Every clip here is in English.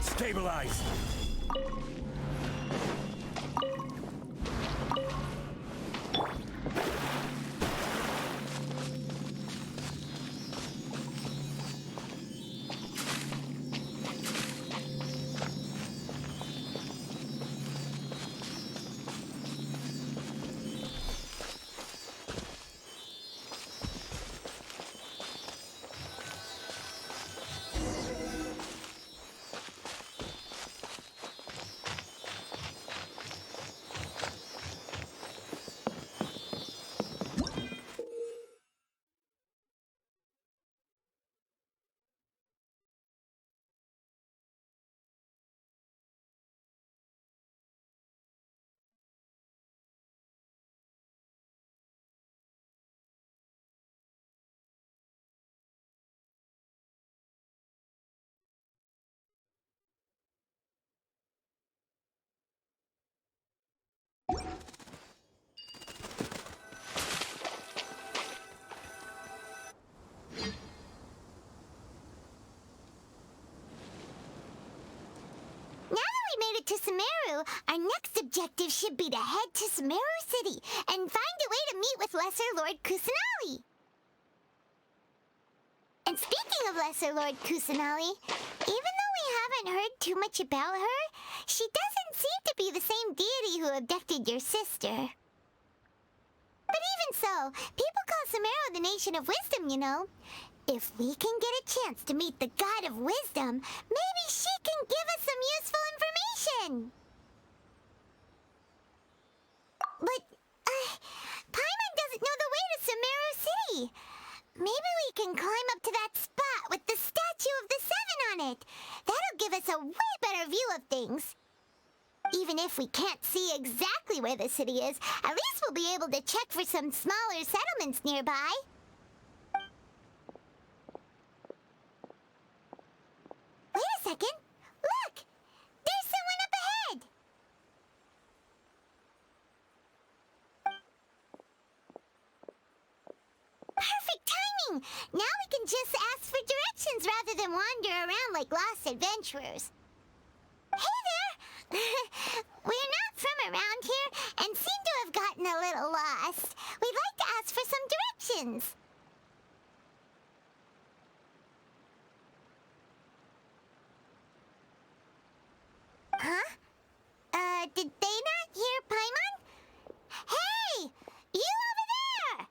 Stabilize! To Sumeru, our next objective should be to head to Sumeru City and find a way to meet with Lesser Lord Kusanali. And speaking of Lesser Lord Kusanali, even though we haven't heard too much about her, she doesn't seem to be the same deity who abducted your sister. But even so, people call Sumeru the Nation of Wisdom, you know. If we can get a chance to meet the God of Wisdom, maybe she can give us some useful information. But, Paimon doesn't know the way to Sumeru City. Maybe we can climb up to that spot with the statue of the Seven on it. That'll give us a way better view of things. Even if we can't see exactly where the city is, at least we'll be able to check for some smaller settlements nearby. Wait a second. Look! There's someone up ahead! thing. Now we can just ask for directions rather than wander around like lost adventurers. Hey there! We're not from around here and seem to have gotten a little lost. We'd like to ask for some directions. Huh? Did they not hear Paimon? Hey! You over there!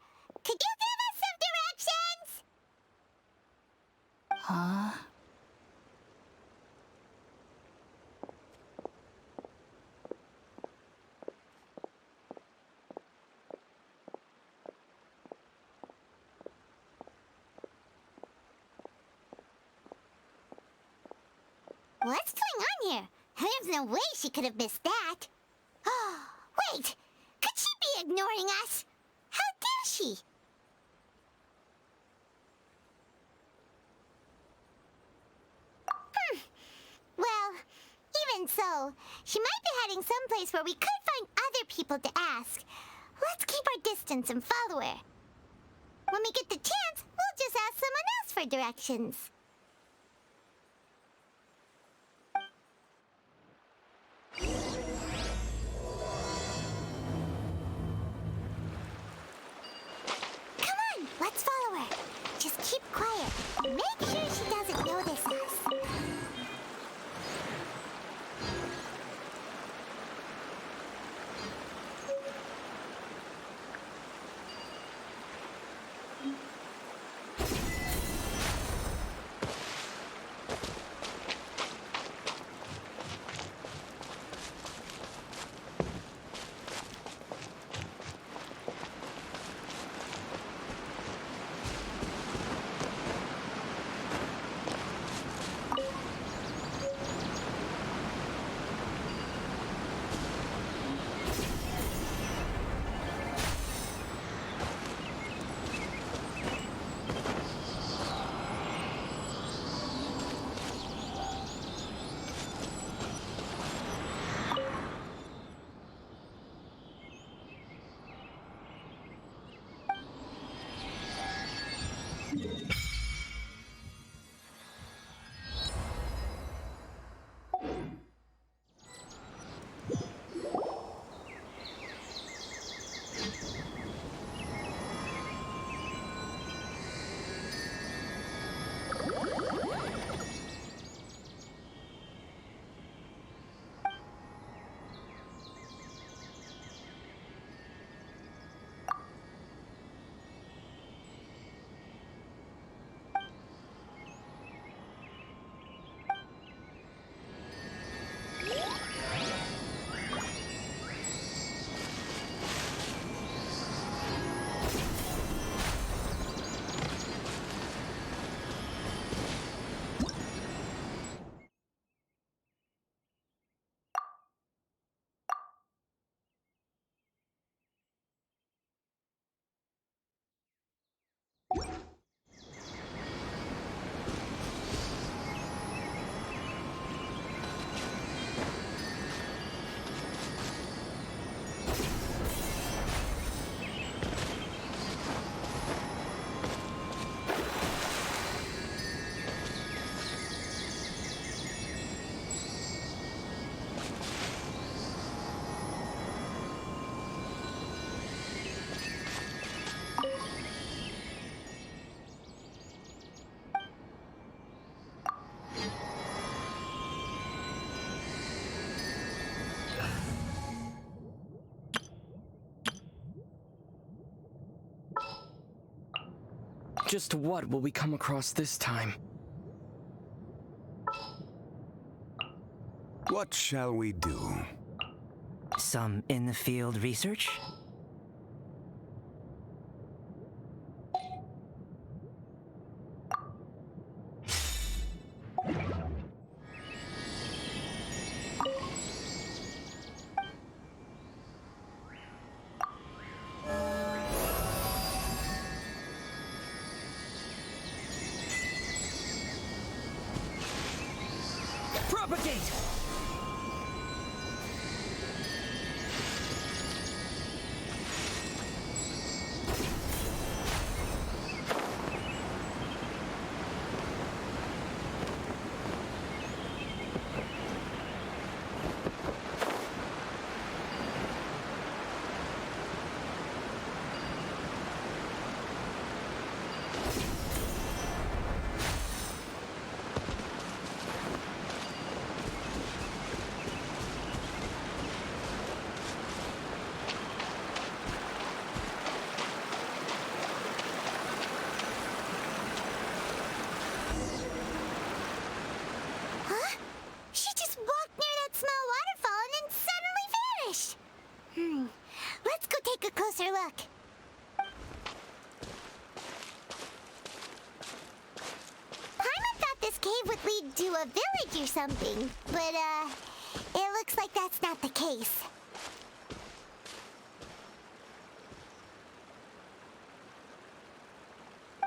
Could you give us some directions? Huh? What's going on here? There's no way she could have missed that. Oh, wait! Could she be ignoring us? How dare she? Well, even so, she might be heading someplace where we could find other people to ask. Let's keep our distance and follow her. When we get the chance, we'll just ask someone else for directions. Come on, let's follow her. Just keep quiet. Make sure she doesn't notice us. Just what will we come across this time? What shall we do? Some in-the-field research? Propagate! a village or something. But, it looks like that's not the case.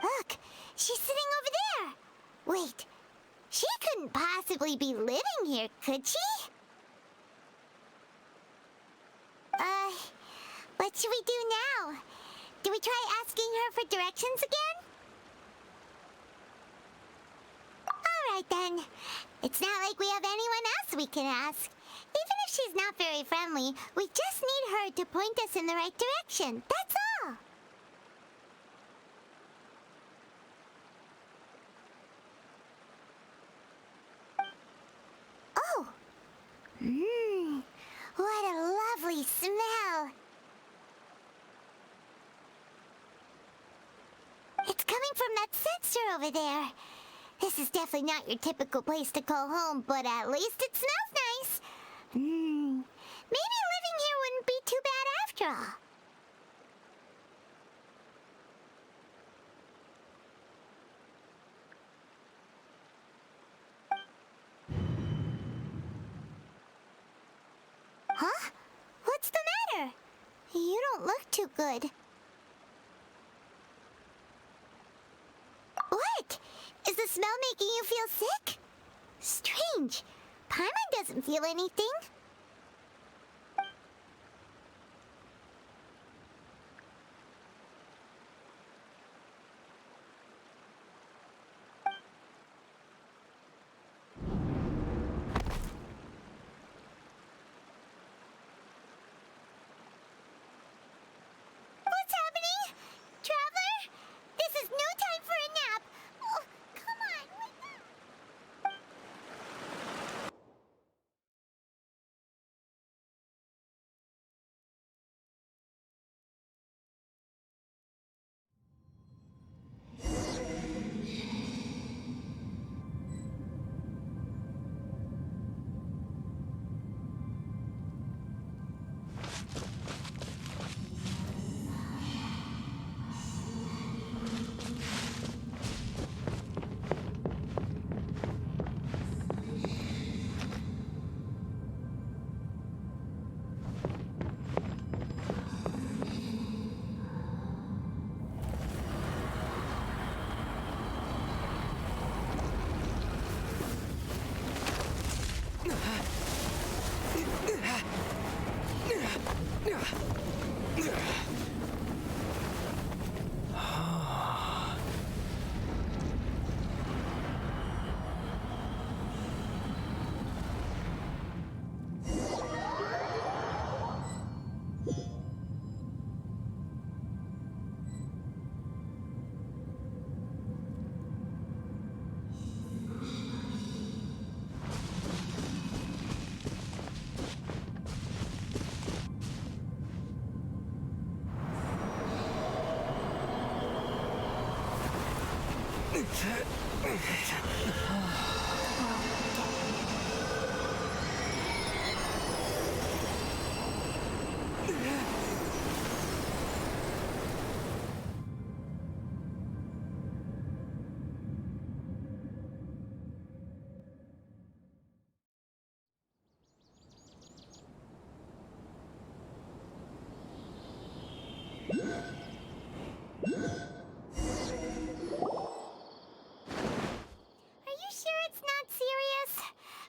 Look, she's sitting over there. Wait, she couldn't possibly be living here, could she? What should we do now? Do we try asking her for directions again? Alright then. It's not like we have anyone else we can ask. Even if she's not very friendly, we just need her to point us in the right direction. That's all. Oh! What a lovely smell! It's coming from that sensor over there. This is definitely not your typical place to call home, but at least it smells nice. Maybe living here wouldn't be too bad after all. Huh? What's the matter? You don't look too good. What? Is the smell making you feel sick? Strange. Paimon doesn't feel anything. What's happening? Traveler? This is no time for a nap. Oh, come on, wake up.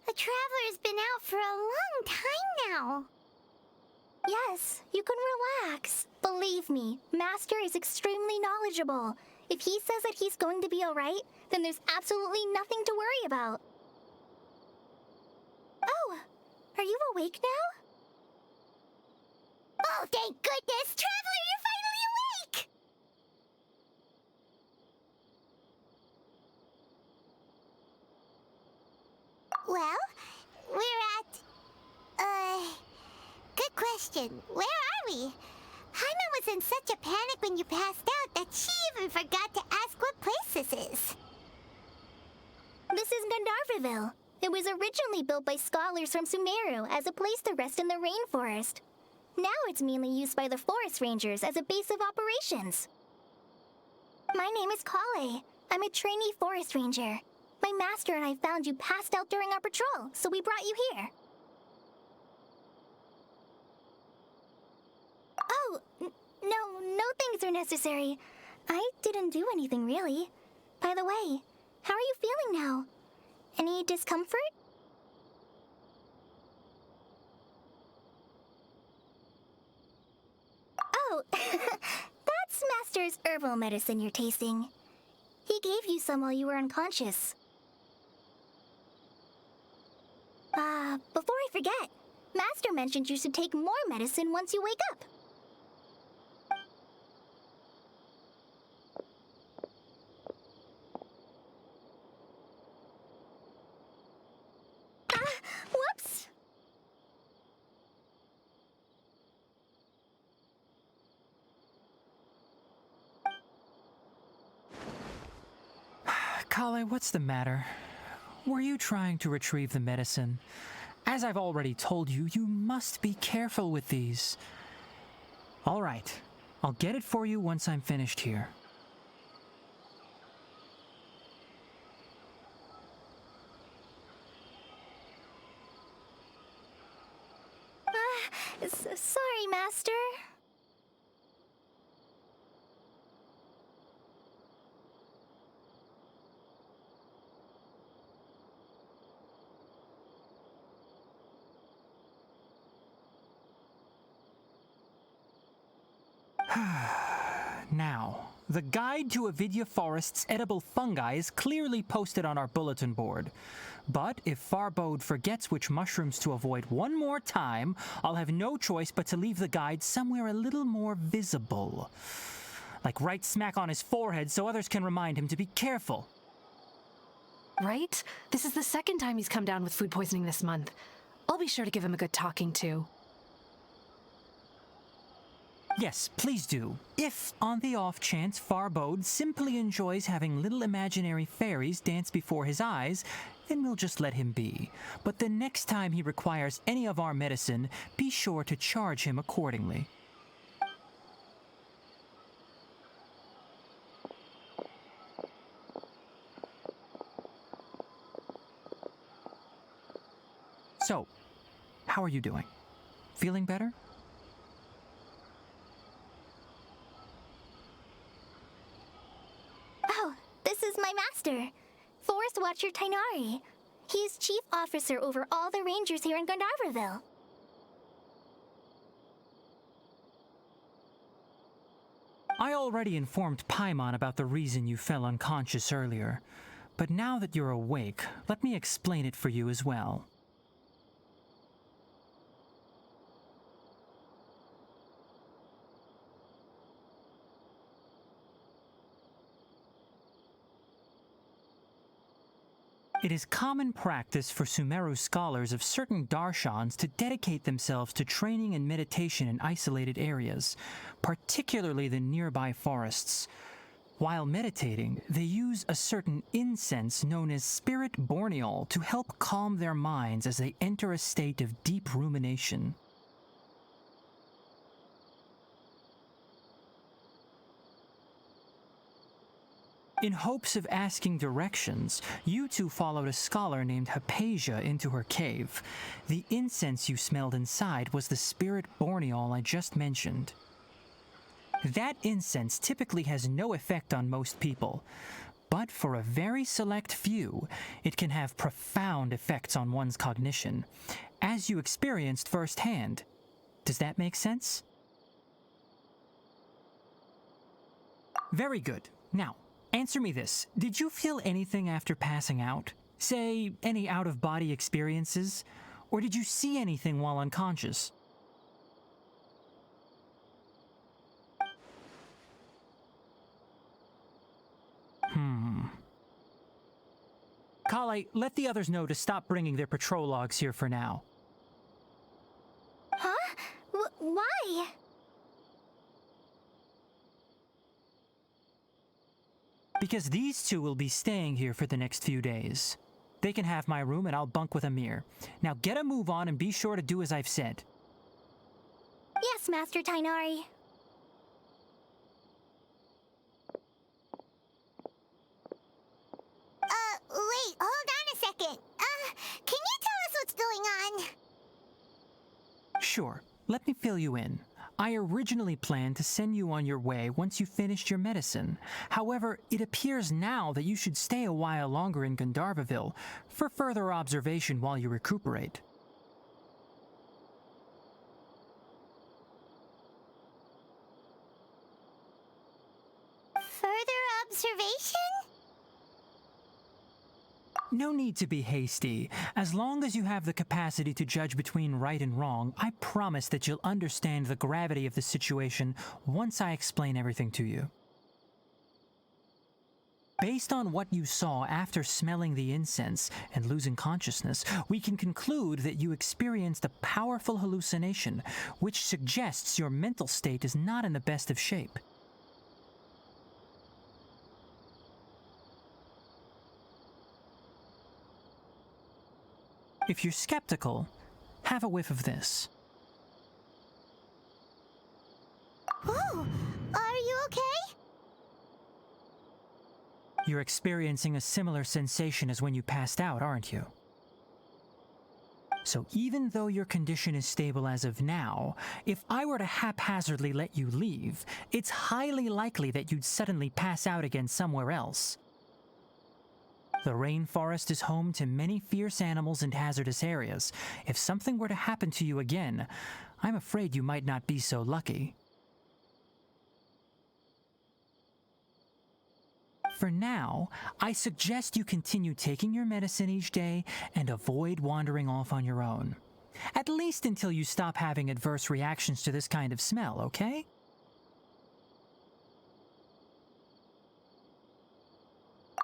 The Traveler's been out for a long time now. Yes, you can relax. Believe me, Master is extremely knowledgeable. If he says that he's going to be alright, then there's absolutely nothing to worry about. Oh, are you awake now? Oh, thank goodness! Traveler, you're finally awake! Well, we're at... Good question. Where are we? Hyman was in such a panic when you passed out that she even forgot to ask what place this is. This is Gandharvaville. It was originally built by scholars from Sumeru as a place to rest in the rainforest. Now it's mainly used by the forest rangers as a base of operations. My name is Kale. I'm a trainee forest ranger. My master and I found you passed out during our patrol, so we brought you here. Oh, no things are necessary. I didn't do anything, really. By the way, how are you feeling now? Any discomfort? Oh, that's Master's herbal medicine you're tasting. He gave you some while you were unconscious. Before I forget, Master mentioned you should take more medicine once you wake up. Whoops! Kale, what's the matter? Were you trying to retrieve the medicine? As I've already told you, you must be careful with these. All right, I'll get it for you once I'm finished here. Sorry, Master. Now, the guide to Avidya Forest's edible fungi is clearly posted on our bulletin board. But if Farbode forgets which mushrooms to avoid one more time, I'll have no choice but to leave the guide somewhere a little more visible. Like right smack on his forehead so others can remind him to be careful. Right? This is the second time he's come down with food poisoning this month. I'll be sure to give him a good talking to. Yes, please do. If, on the off chance, Farbode simply enjoys having little imaginary fairies dance before his eyes, then we'll just let him be. But the next time he requires any of our medicine, be sure to charge him accordingly. So, how are you doing? Feeling better? Oh, this is my master, Forest Watcher Tainari. He's chief officer over all the rangers here in Gandharvaville. I already informed Paimon about the reason you fell unconscious earlier, but now that you're awake, let me explain it for you as well. It is common practice for Sumeru scholars of certain darshans to dedicate themselves to training and meditation in isolated areas, particularly the nearby forests. While meditating, they use a certain incense known as spirit borneol to help calm their minds as they enter a state of deep rumination. In hopes of asking directions, you two followed a scholar named Hypatia into her cave. The incense you smelled inside was the spirit borneol I just mentioned. That incense typically has no effect on most people, but for a very select few, it can have profound effects on one's cognition, as you experienced firsthand. Does that make sense? Very good. Now, answer me this. Did you feel anything after passing out? Say, any out-of-body experiences? Or did you see anything while unconscious? Kale, let the others know to stop bringing their patrol logs here for now. Huh? Why? Because these two will be staying here for the next few days. They can have my room and I'll bunk with Amir. Now get a move on and be sure to do as I've said. Yes, Master Tainari. Wait, Sure, let me fill you in. I originally planned to send you on your way once you finished your medicine. However, it appears now that you should stay a while longer in Gandharvaville for further observation while you recuperate. Further observation? No need to be hasty. As long as you have the capacity to judge between right and wrong, I promise that you'll understand the gravity of the situation once I explain everything to you. Based on what you saw after smelling the incense and losing consciousness, we can conclude that you experienced a powerful hallucination, which suggests your mental state is not in the best of shape. If you're skeptical, have a whiff of this. Whoa! Are you okay? You're experiencing a similar sensation as when you passed out, aren't you? So even though your condition is stable as of now, if I were to haphazardly let you leave, it's highly likely that you'd suddenly pass out again somewhere else. The rainforest is home to many fierce animals and hazardous areas. If something were to happen to you again, I'm afraid you might not be so lucky. For now, I suggest you continue taking your medicine each day and avoid wandering off on your own. At least until you stop having adverse reactions to this kind of smell, okay?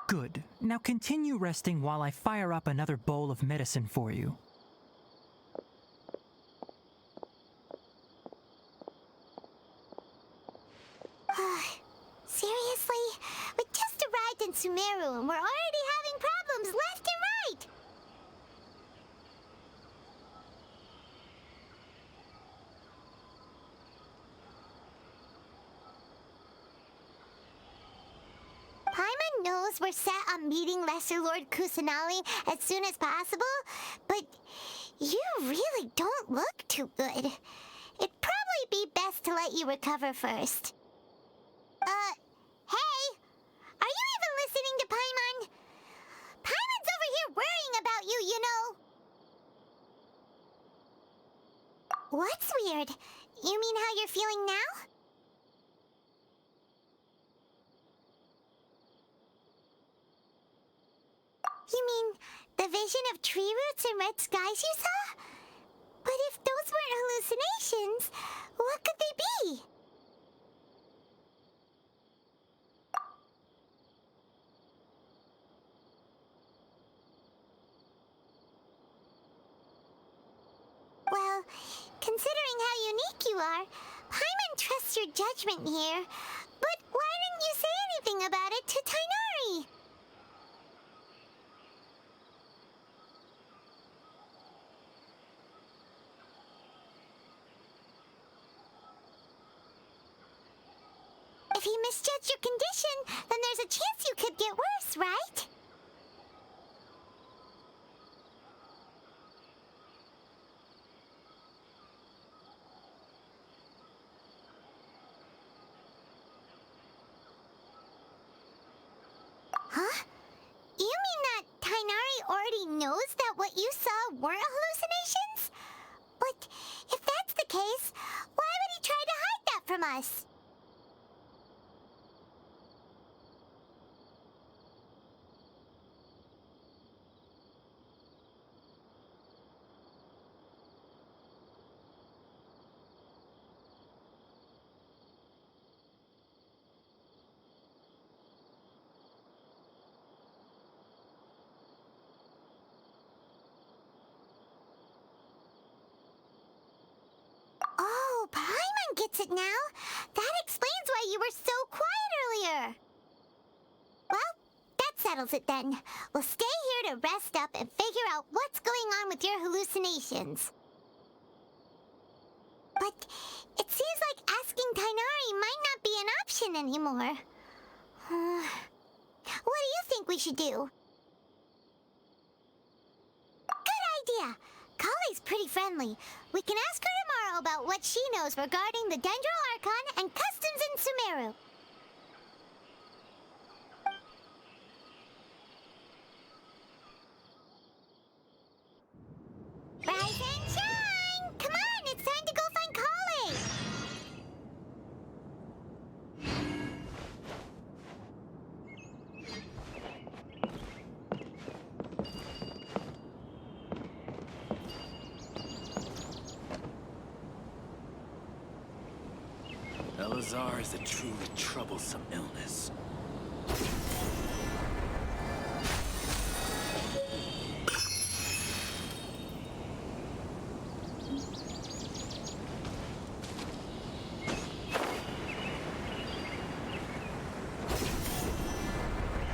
Good. Now continue resting while I fire up another bowl of medicine for you. Seriously? We just arrived in Sumeru and we're already having problems left and right! Paimon knows we're set on meeting Lesser Lord Kusanali as soon as possible, but you really don't look too good. It'd probably be best to let you recover first. Hey! Are you even listening to Paimon? Paimon's over here worrying about you, you know. What's weird? You mean how you're feeling now? You mean the vision of tree roots and red skies you saw? But if those weren't hallucinations, what could they be? Well, considering how unique you are, Paimon trusts your judgment here. But why didn't you say anything about it to Tighnari? If he misjudged your condition, then there's a chance you could get worse, right? Huh? You mean that Tighnari already knows that what you saw weren't hallucinations? But if that's the case, why would he try to hide that from us? Oh, Paimon gets it now. That explains why you were so quiet earlier. Well, that settles it then. We'll stay here to rest up and figure out what's going on with your hallucinations. But it seems like asking Tighnari might not be an option anymore. What do you think we should do? Good idea. Call Kale's pretty friendly. We can ask her tomorrow about what she knows regarding the Dendral Archon and customs in Sumeru. Rise and shine! Come on, it's time to go find Kale! Elazar is a truly troublesome illness.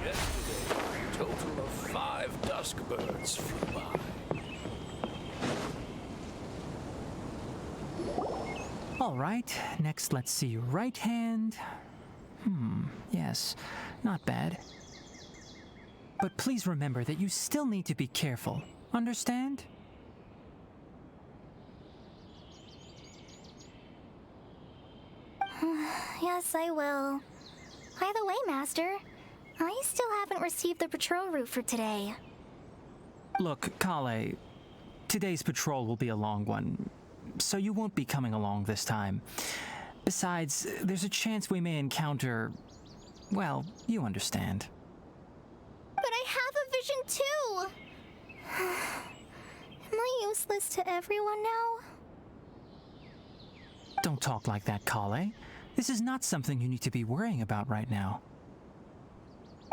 Yesterday, a total of 5 dusk birds flew by. All right, next let's see your right hand. Yes, not bad. But please remember that you still need to be careful. Understand? Yes, I will. By the way, Master, I still haven't received the patrol route for today. Look, Kale, today's patrol will be a long one, so you won't be coming along this time. Besides, there's a chance we may encounter... well, you understand. But I have a vision too! Am I useless to everyone now? Don't talk like that, Kale. This is not something you need to be worrying about right now.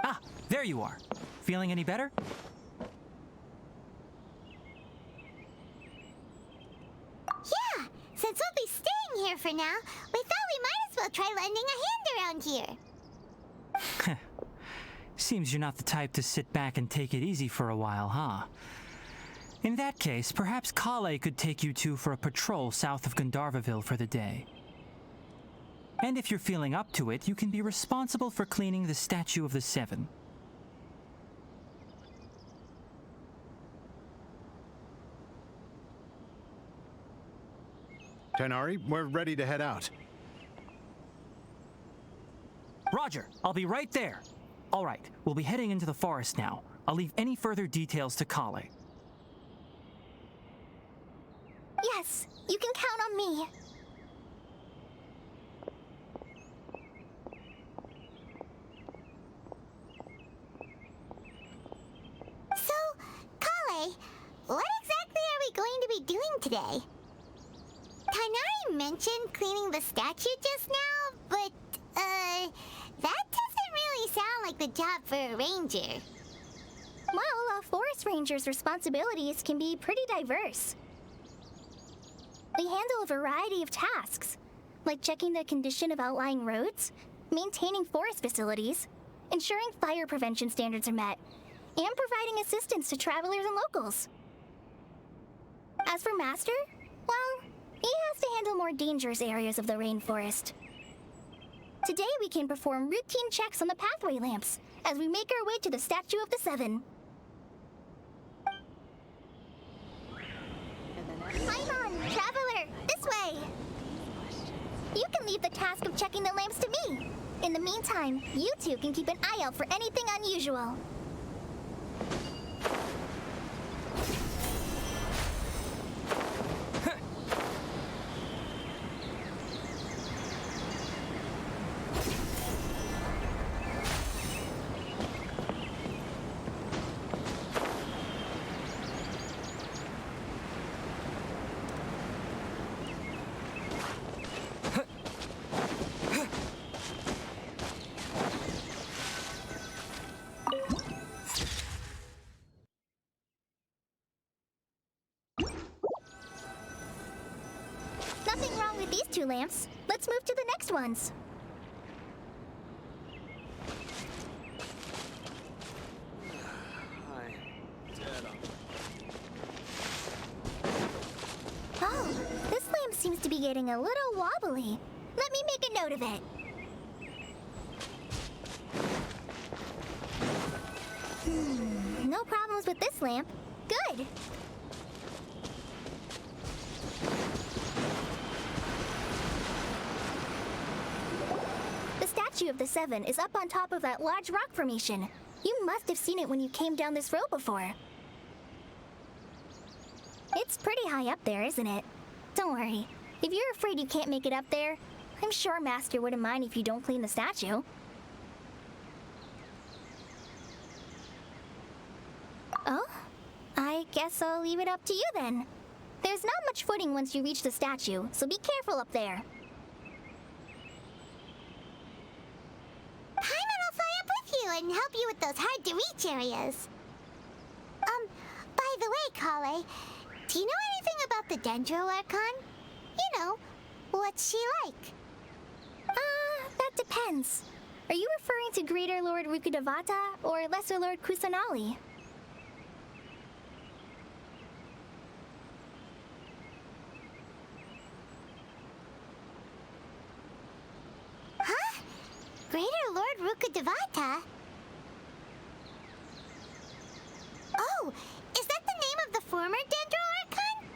Ah, there you are. Feeling any better? Yeah, since we'll be staying here for now, we thought we might as well try lending a hand around here. Seems you're not the type to sit back and take it easy for a while, huh? In that case, perhaps Kale could take you two for a patrol south of Gandharvaville for the day. And if you're feeling up to it, you can be responsible for cleaning the Statue of the Seven. Tighnari, we're ready to head out. Roger, I'll be right there. All right, we'll be heading into the forest now. I'll leave any further details to Kale. Yes, you can count on me. So, Kale, what exactly are we going to be doing today? Tighnari mentioned cleaning the statue just now, but, that doesn't really sound like the job for a ranger. Well, a forest ranger's responsibilities can be pretty diverse. They handle a variety of tasks, like checking the condition of outlying roads, maintaining forest facilities, ensuring fire prevention standards are met, and providing assistance to travelers and locals. As for Master, well, he has to handle more dangerous areas of the rainforest. Today we can perform routine checks on the pathway lamps as we make our way to the Statue of the Seven. Paimon, traveler, this way! You can leave the task of checking the lamps to me. In the meantime, you two can keep an eye out for anything unusual. Nothing wrong with these two lamps. Let's move to the next ones. Oh, this lamp seems to be getting a little wobbly. Let me make a note of it. No problems with this lamp. Good. of the Seven is up on top of that large rock formation. You must have seen it when you came down this road before. It's pretty high up there, isn't it? Don't worry. If you're afraid you can't make it up there, I'm sure Master wouldn't mind if you don't clean the statue. Oh? I guess I'll leave it up to you then. There's not much footing once you reach the statue, so be careful up there. Paimon will fly up with you and help you with those hard-to-reach areas. By the way, Kale, do you know anything about the Dendro Archon? You know, what's she like? That depends. Are you referring to Greater Lord Rukkhadevata or Lesser Lord Kusanali? Huh? Greater Lord Rukkhadevata? Oh, is that the name of the former Dendro Archon?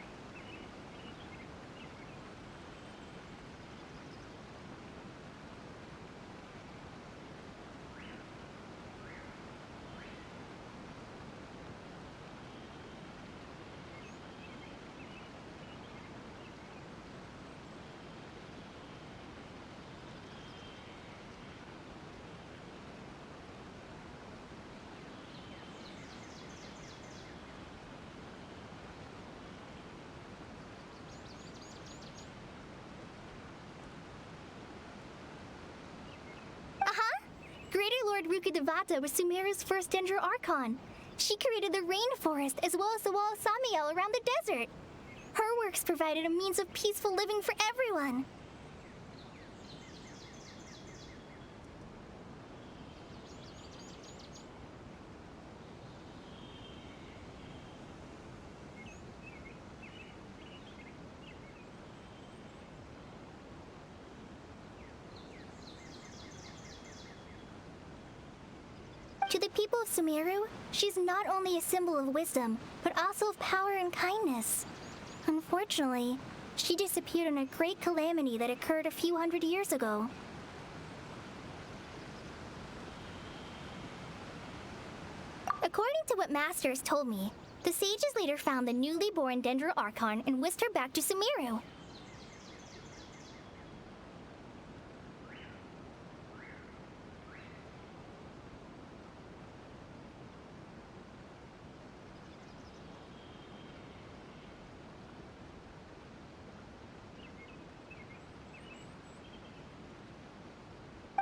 Greater Lord Rukkhadevata was Sumeru's first Dendro Archon. She created the rainforest as well as the wall of Samiel around the desert. Her works provided a means of peaceful living for everyone. To the people of Sumeru, she's not only a symbol of wisdom, but also of power and kindness. Unfortunately, she disappeared in a great calamity that occurred a few hundred years ago. According to what Masters told me, the sages later found the newly born Dendro Archon and whisked her back to Sumeru.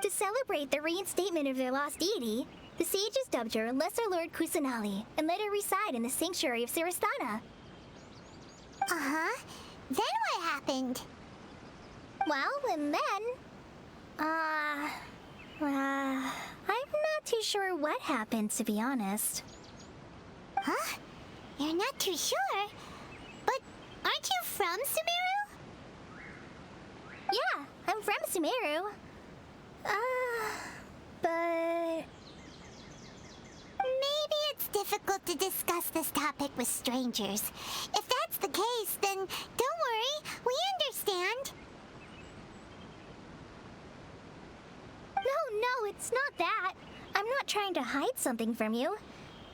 To celebrate the reinstatement of their lost deity, the sages dubbed her Lesser Lord Kusanali and let her reside in the sanctuary of Sarastana. Uh-huh. Then what happened? Well, and then... I'm not too sure what happened, to be honest. Huh? You're not too sure? But aren't you from Sumeru? Yeah, I'm from Sumeru. But... Maybe it's difficult to discuss this topic with strangers. If that's the case, then don't worry, we understand. No, it's not that. I'm not trying to hide something from you.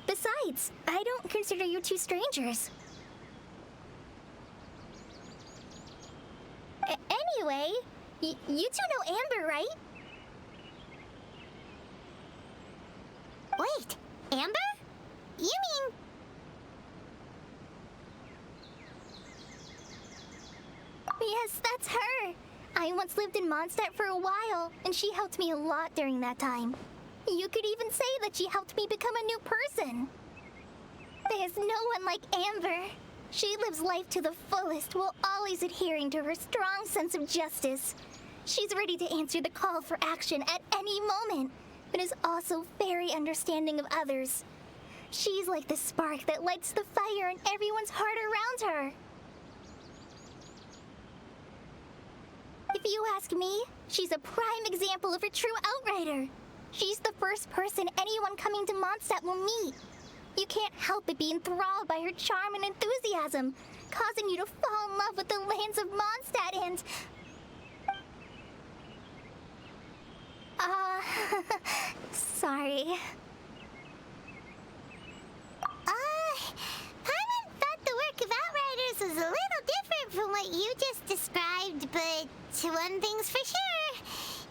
Besides, I don't consider you two strangers. Anyway, you two know Amber, right? Wait, Amber? You mean... Yes, that's her. I once lived in Mondstadt for a while, and she helped me a lot during that time. You could even say that she helped me become a new person. There's no one like Amber. She lives life to the fullest while always adhering to her strong sense of justice. She's ready to answer the call for action at any moment, but is also very understanding of others. She's like the spark that lights the fire in everyone's heart around her. If you ask me, she's a prime example of a true outrider. She's the first person anyone coming to Mondstadt will meet. You can't help but be enthralled by her charm and enthusiasm, causing you to fall in love with the lands of Mondstadt and... Sorry. Paimon thought the work of Outriders was a little different from what you just described, but one thing's for sure.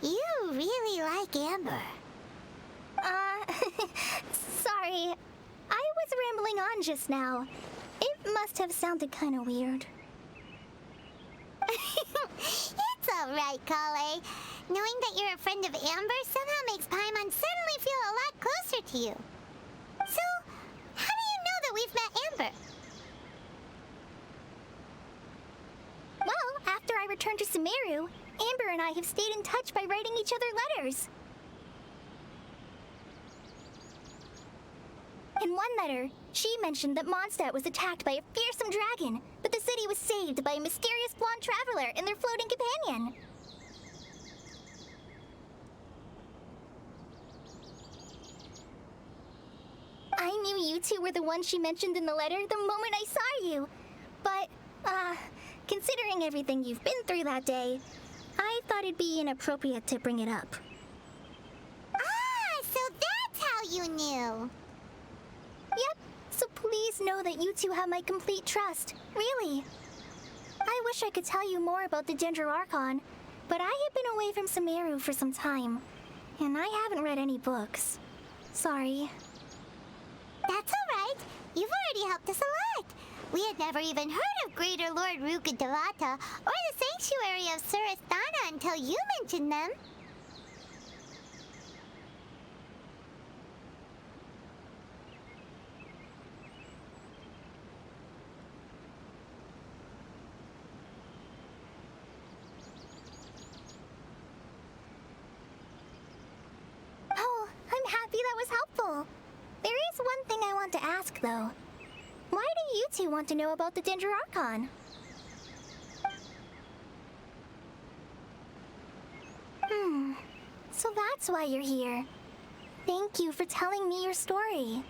You really like Amber. Sorry. I was rambling on just now. It must have sounded kind of weird. It's alright, Kale. Knowing that you're a friend of Amber somehow makes Paimon suddenly feel a lot closer to you. So, how do you know that we've met Amber? Well, after I returned to Sumeru, Amber and I have stayed in touch by writing each other letters. In one letter, she mentioned that Mondstadt was attacked by a fearsome dragon, but the city was saved by a mysterious blonde traveler and their floating companion. I knew you two were the ones she mentioned in the letter the moment I saw you. But, considering everything you've been through that day, I thought it'd be inappropriate to bring it up. Ah, so that's how you knew. Yep, so please know that you two have my complete trust, really. I wish I could tell you more about the Archon, but I have been away from Sumeru for some time, and I haven't read any books. Sorry. That's alright. You've already helped us a lot. We had never even heard of Greater Lord Rukkhadevata or the Sanctuary of Surasthana until you mentioned them. Oh, I'm happy that was helpful. There is one thing I want to ask, though. Why do you two want to know about the Archon? So that's why you're here. Thank you for telling me your story.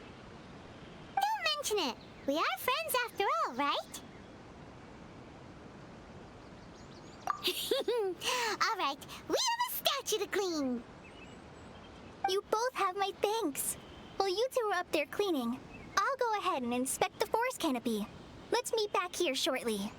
Don't mention it. We are friends after all, right? Alright, we have a statue to clean. You both have my thanks. While you two are up there cleaning, I'll go ahead and inspect the forest canopy. Let's meet back here shortly.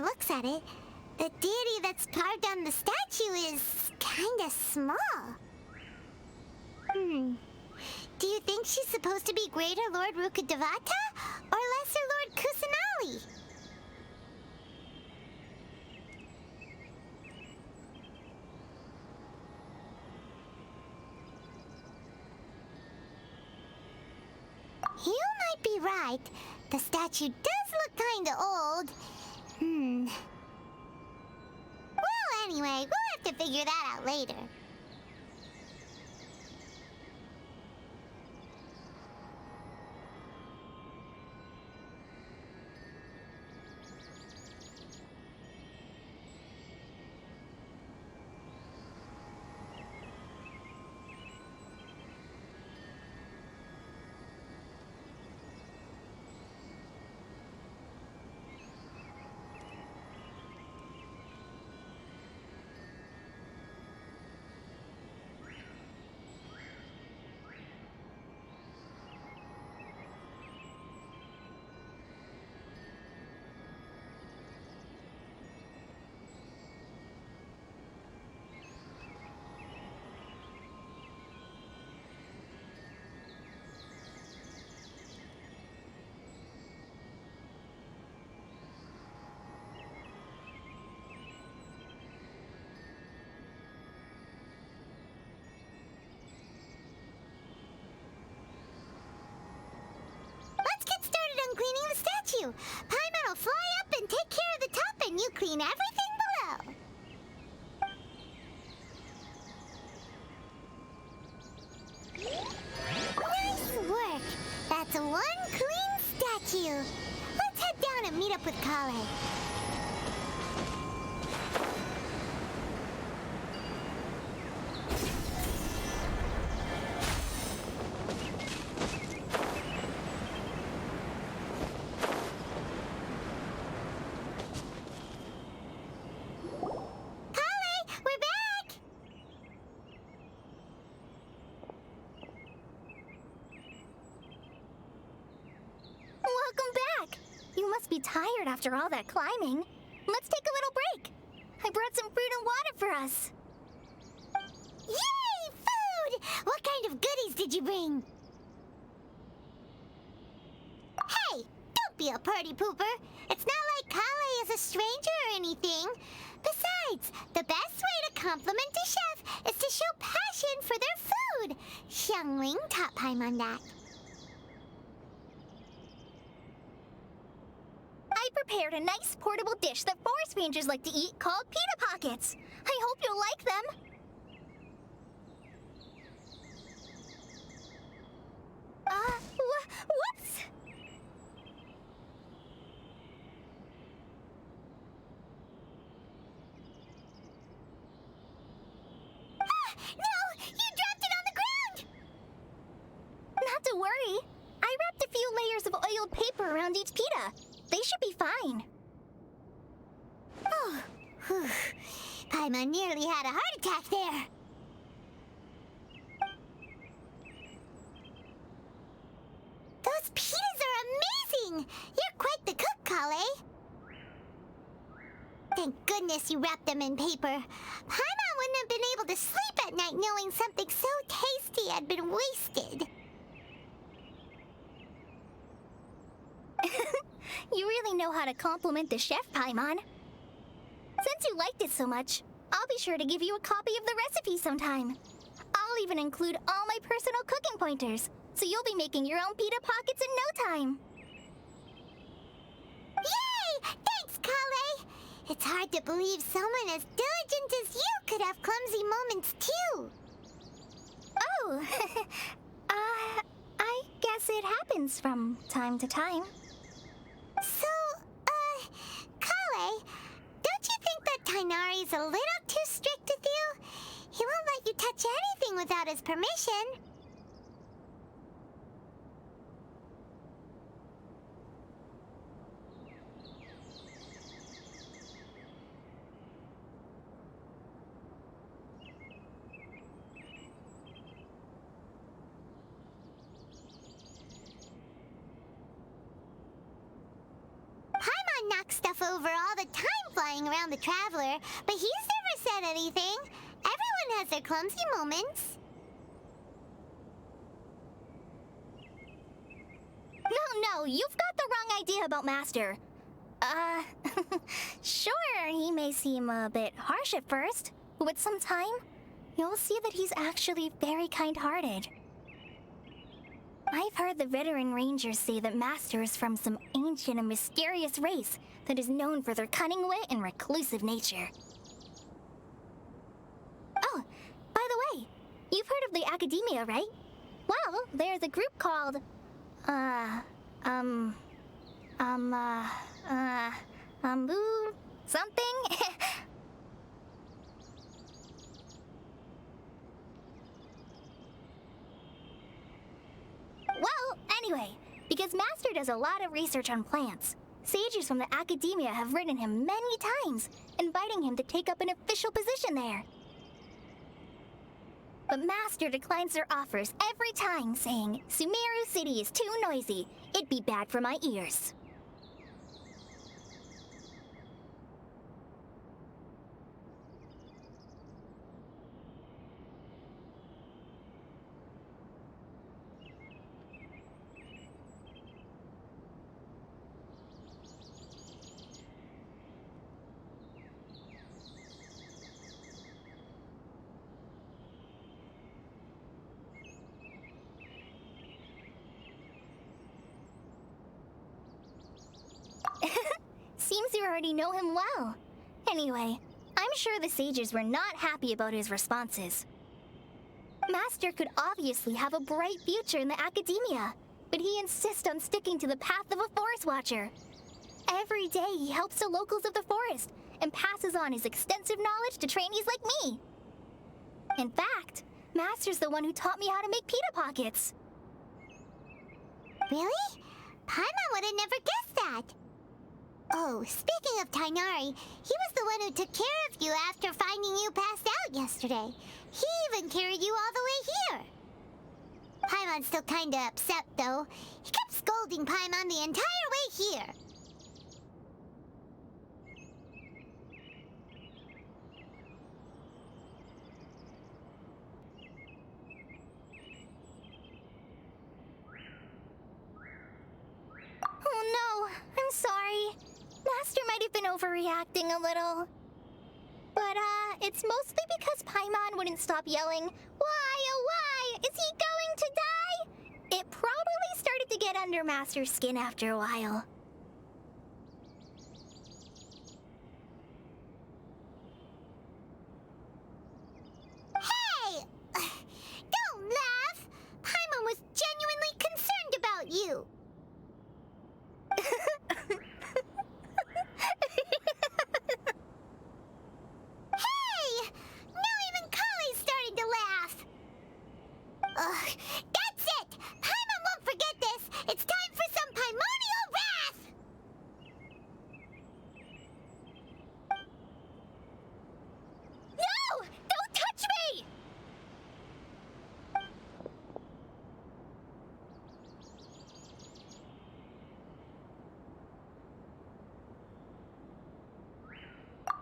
Looks at it, the deity that's carved on the statue is kinda small. Do you think she's supposed to be Greater Lord Rukkhadevata or Lesser Lord Kusanali? You might be right. The statue does look kinda old. Well, anyway, we'll have to figure that out later. you. Paimon will fly up and take care of the top, and you clean everything below. Nice work. That's one clean statue. Let's head down and meet up with Kale. Be tired after all that climbing. Let's take a little break. I brought some fruit and water for us. Yay! Food! What kind of goodies did you bring? Hey! Don't be a party pooper. It's not like Kale is a stranger or anything. Besides, the best way to compliment a chef is to show passion for their food. Xiangling taught Paimon that. I prepared a nice portable dish that forest rangers like to eat called pita pockets. I hope you'll like them. Whoops! Ah, no! You dropped it on the ground! Not to worry. I wrapped a few layers of oiled paper around each pita. They should be fine. Oh, whew. Paimon nearly had a heart attack there. Those pitas are amazing! You're quite the cook, Kale. Thank goodness you wrapped them in paper. Paimon wouldn't have been able to sleep at night knowing something so tasty had been wasted. You really know how to compliment the chef, Paimon. Since you liked it so much, I'll be sure to give you a copy of the recipe sometime. I'll even include all my personal cooking pointers, so you'll be making your own pita pockets in no time. Yay! Thanks, Kale! It's hard to believe someone as diligent as you could have clumsy moments, too. Oh, I guess it happens from time to time. So, Kale, don't you think that Tainari's a little too strict with you? He won't let you touch anything without his permission. Paimon knocks stuff over all the time flying around the Traveler, but he's never said anything. Everyone has their clumsy moments. No, you've got the wrong idea about Master. Sure, he may seem a bit harsh at first, but with some time, you'll see that he's actually very kind-hearted. I've heard the veteran rangers say that Master is from some ancient and mysterious race that is known for their cunning wit and reclusive nature. Oh, by the way, you've heard of the Academia, right? Well, there's a group called, something? Well, anyway, because Master does a lot of research on plants, sages from the Academia have written him many times, inviting him to take up an official position there. But Master declines their offers every time, saying, Sumeru City is too noisy. It'd be bad for my ears. seems you already know him well. Anyway, I'm sure the sages were not happy about his responses. Master could obviously have a bright future in the academia, but he insists on sticking to the path of a forest watcher. Every day he helps the locals of the forest and passes on his extensive knowledge to trainees like me. In fact, Master's the one who taught me how to make pita pockets. Really? Paimon would have never guessed that. Oh, speaking of Tainari, he was the one who took care of you after finding you passed out yesterday. He even carried you all the way here. Paimon's still kinda upset, though. He kept scolding Paimon the entire way here. Oh no, I'm sorry. Master might have been overreacting a little. But, it's mostly because Paimon wouldn't stop yelling, "Why, oh why? Is he going to die?" It probably started to get under Master's skin after a while. Hey! Don't laugh! Paimon was genuinely concerned about you. Hey! Now even Kale's starting to laugh. Ugh, that's it! Paimon won't forget this! It's time for some primordial wrath! No! Don't touch me!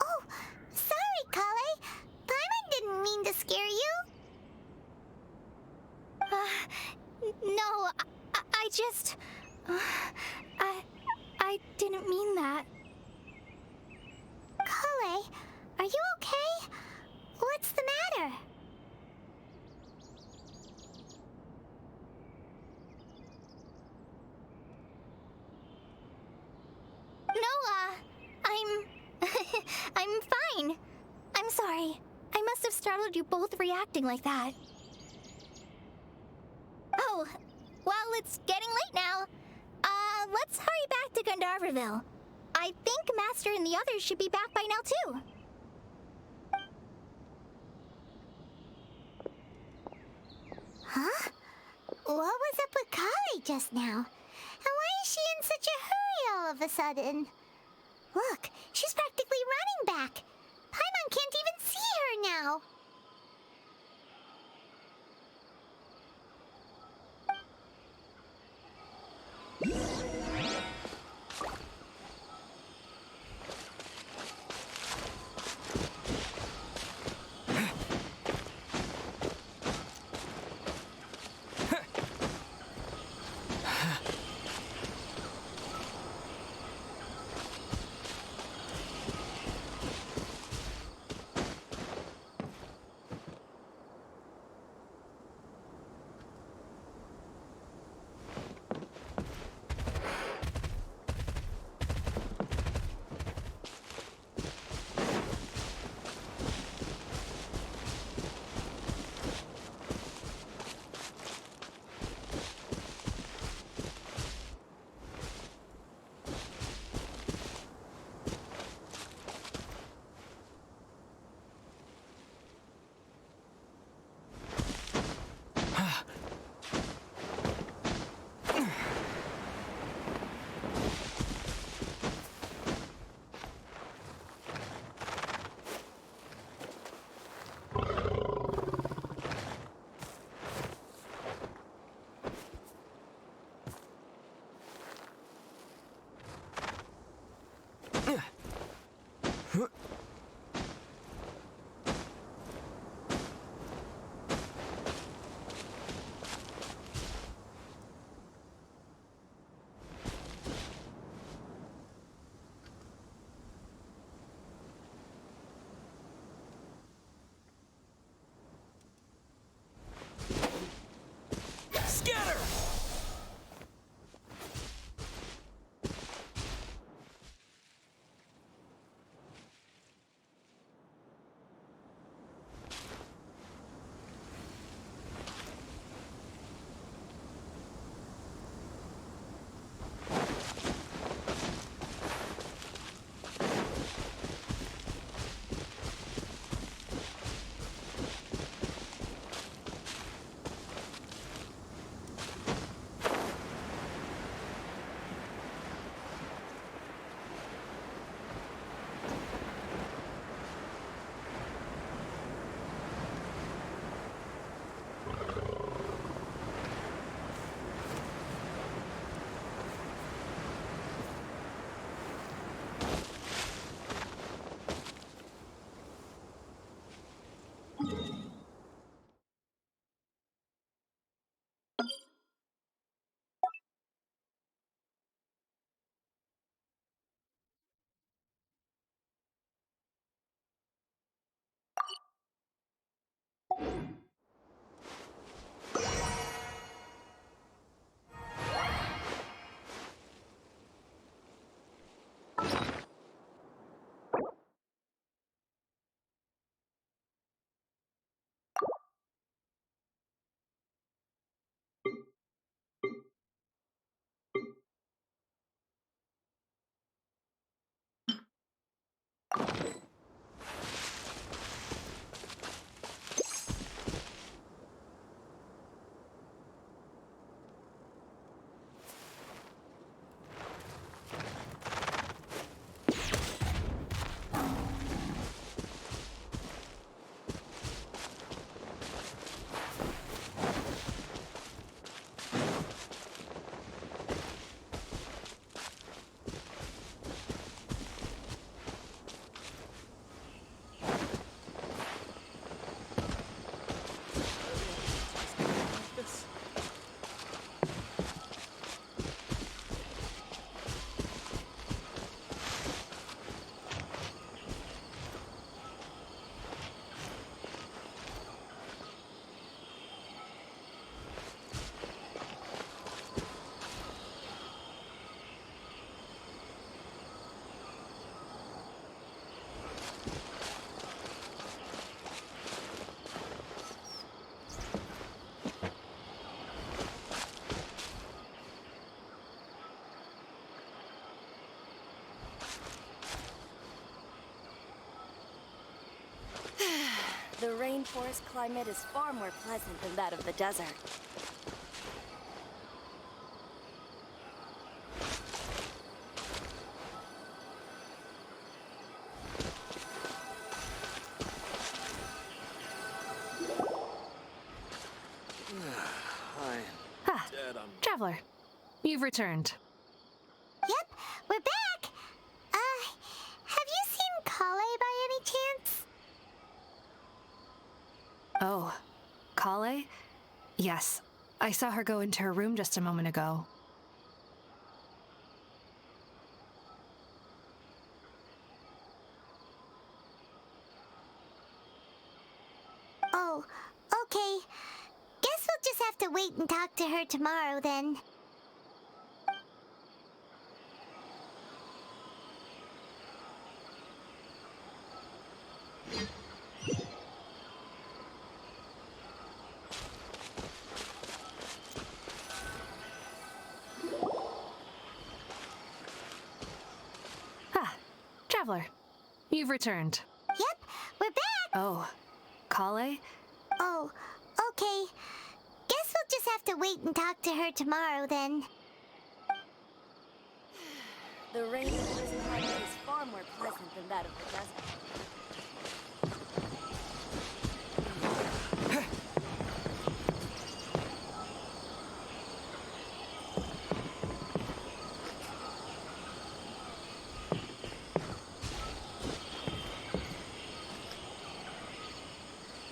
Oh, sorry, Kale. Paimon didn't mean to scare you. No, I just... I didn't mean that. Kale, are you okay? What's the matter? No, I'm... I'm fine. I'm sorry. I must have startled you both reacting like that. Oh, well, it's getting late now. Let's hurry back to Gandharvaville. I think Master and the others should be back by now, too. Huh? What was up with Kale just now? And why is she in such a hurry all of a sudden? Look, she's practically running back. Paimon can't even see her now. The rainforest climate is far more pleasant than that of the desert. Ah, Traveler, you've returned. Yep, we're back. Have you seen Kale by any chance? Oh, Kale? Yes, I saw her go into her room just a moment ago. Oh, okay. Guess we'll just have to wait and talk to her tomorrow then. Ah, Traveler, you've returned. Yep, we're back. Oh, Kale? Oh, okay. Guess we'll just have to wait and talk to her tomorrow then. The rainforest climate is far more pleasant than that of the desert.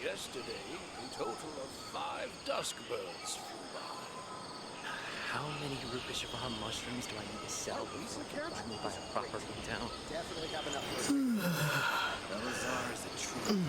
Yesterday, a total of 5 dusk birds flew by. How many Rupeshavan mushrooms do I need to sell before I can finally buy a proper town? Definitely have enough. Belisar is a true